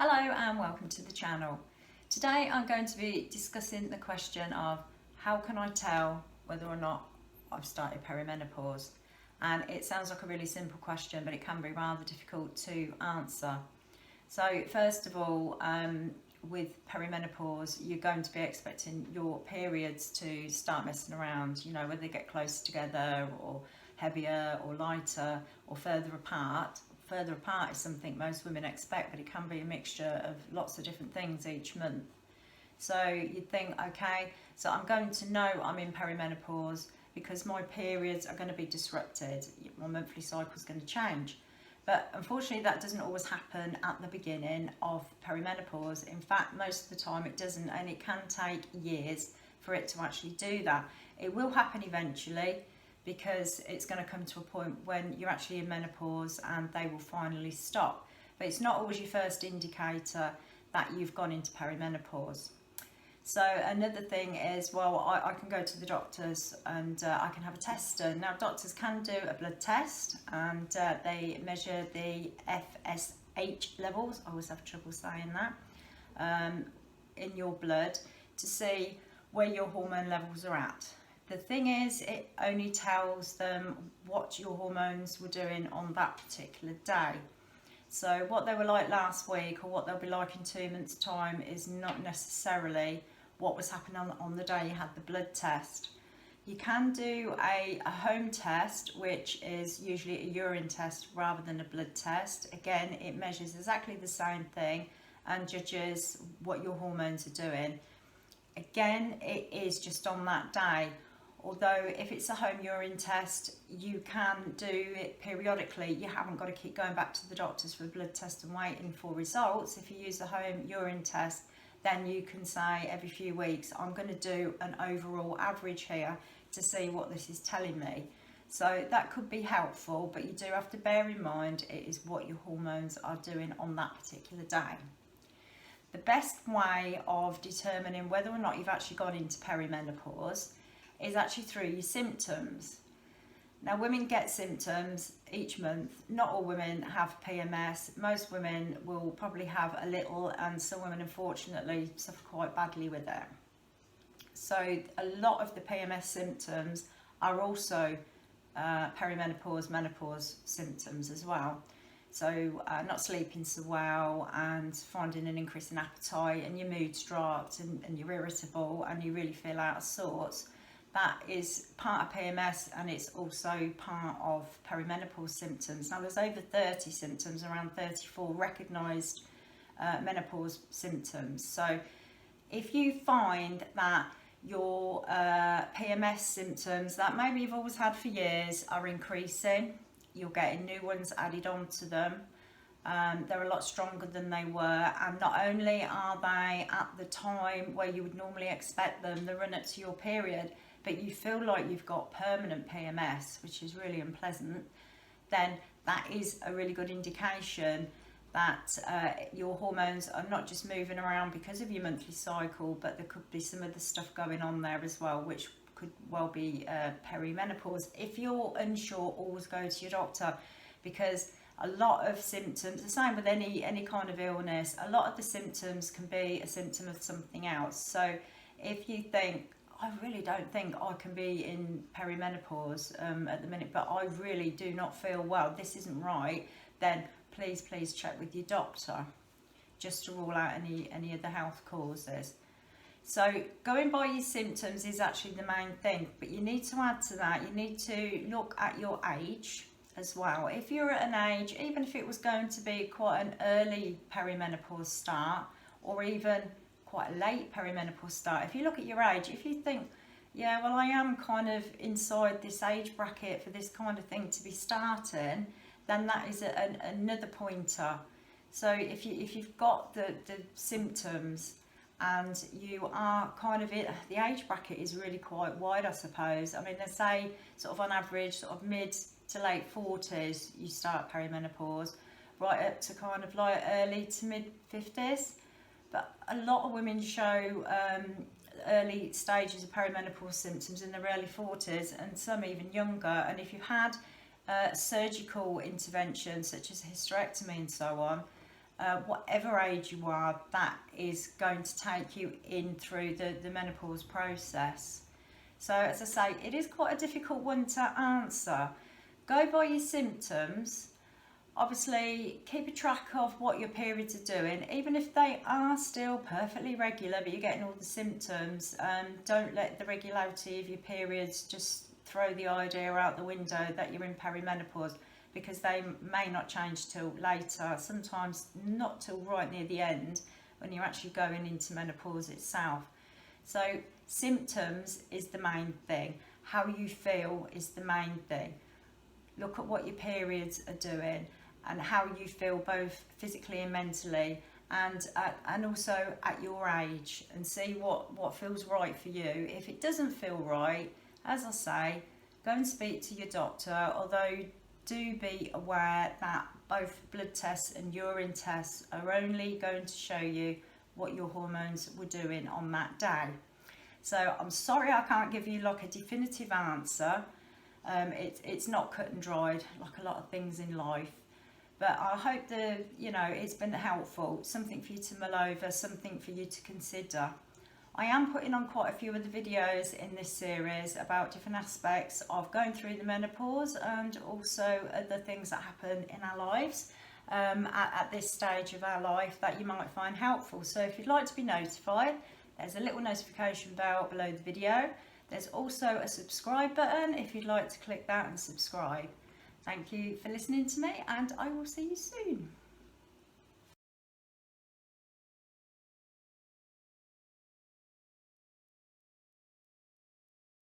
Hello and welcome to the channel. Today I'm going to be discussing the question of how can I tell whether or not I've started perimenopause? And it sounds like a really simple question, but it can be rather difficult to answer. So first of all, with perimenopause, you're going to be expecting your periods to start messing around, whether they get closer together or heavier or lighter or further apart. Further apart is something most women expect, but it can be a mixture of lots of different things each month. So you'd think, okay, so I'm going to know I'm in perimenopause because my periods are going to be disrupted. My monthly cycle is going to change. But unfortunately, that doesn't always happen at the beginning of perimenopause. In fact, most of the time it doesn't, and it can take years for it to actually do that. It will happen eventually, because it's going to come to a point when you're actually in menopause and they will finally stop. But it's not always your first indicator that you've gone into perimenopause. So another thing is, well, I can go to the doctors and I can have a test done. Now, doctors can do a blood test and they measure the FSH levels, I always have trouble saying that, in your blood to see where your hormone levels are at. The thing is, it only tells them what your hormones were doing on that particular day. So what they were like last week or what they'll be like in 2 months' time is not necessarily what was happening on the day you had the blood test. You can do a home test, which is usually a urine test rather than a blood test. Again, it measures exactly the same thing and judges what your hormones are doing. Again, it is just on that day. Although if it's a home urine test, you can do it periodically. You haven't got to keep going back to the doctors for a blood test and waiting for results. If you use the home urine test, then you can say every few weeks, I'm going to do an overall average here to see what this is telling me. So that could be helpful, but you do have to bear in mind it is what your hormones are doing on that particular day. The best way of determining whether or not you've actually gone into perimenopause is actually through your symptoms. Now, women get symptoms each month. Not all women have PMS. Most women will probably have a little, and some women unfortunately suffer quite badly with it. So a lot of the PMS symptoms are also perimenopause, menopause symptoms as well. So not sleeping so well and finding an increase in appetite and your mood's dropped and you're irritable and you really feel out of sorts. That is part of PMS and it's also part of perimenopause symptoms. Now there's over 30 symptoms, around 34 recognised menopause symptoms. So if you find that your PMS symptoms that maybe you've always had for years are increasing, you're getting new ones added onto them, they're a lot stronger than they were, and not only are they at the time where you would normally expect them, the run up to your period, but you feel like you've got permanent PMS, which is really unpleasant, then that is a really good indication that your hormones are not just moving around because of your monthly cycle, but there could be some other stuff going on there as well, which could well be perimenopause. If you're unsure, always go to your doctor, because a lot of symptoms, the same with any kind of illness, a lot of the symptoms can be a symptom of something else. So if you think, I really don't think I can be in perimenopause at the minute, but I really do not feel well, this isn't right, then please check with your doctor just to rule out any of the health causes. So going by your symptoms is actually the main thing, but you need to add to that, you need to look at your age as well. If you're at an age, even if it was going to be quite an early perimenopause start or even quite a late perimenopause start, if you look at your age, if you think, yeah, well, I am kind of inside this age bracket for this kind of thing to be starting, then that is another pointer. So if you've got the symptoms and you are kind of the age bracket is really quite wide, I suppose. I mean, they say sort of on average sort of mid to late 40s you start perimenopause, right up to kind of like early to mid 50s. But a lot of women show early stages of perimenopause symptoms in their early 40s and some even younger. And if you've had surgical interventions such as hysterectomy and so on, whatever age you are, that is going to take you in through the menopause process. So as I say, it is quite a difficult one to answer. Go by your symptoms. Obviously, keep a track of what your periods are doing, even if they are still perfectly regular, but you're getting all the symptoms. Don't let the regularity of your periods just throw the idea out the window that you're in perimenopause, because they may not change till later, sometimes not till right near the end when you're actually going into menopause itself. So symptoms is the main thing. How you feel is the main thing. Look at what your periods are doing and how you feel both physically and mentally, and also at your age, and see what feels right for you. If it doesn't feel right, as I say, go and speak to your doctor, although do be aware that both blood tests and urine tests are only going to show you what your hormones were doing on that day. So I'm sorry I can't give you like a definitive answer. It's not cut and dried like a lot of things in life, but I hope that it's been helpful, something for you to mull over, something for you to consider. I am putting on quite a few other videos in this series about different aspects of going through the menopause, and also other things that happen in our lives at this stage of our life that you might find helpful. So if you'd like to be notified, there's a little notification bell below the video. There's also a subscribe button if you'd like to click that and subscribe. Thank you for listening to me, and I will see you soon.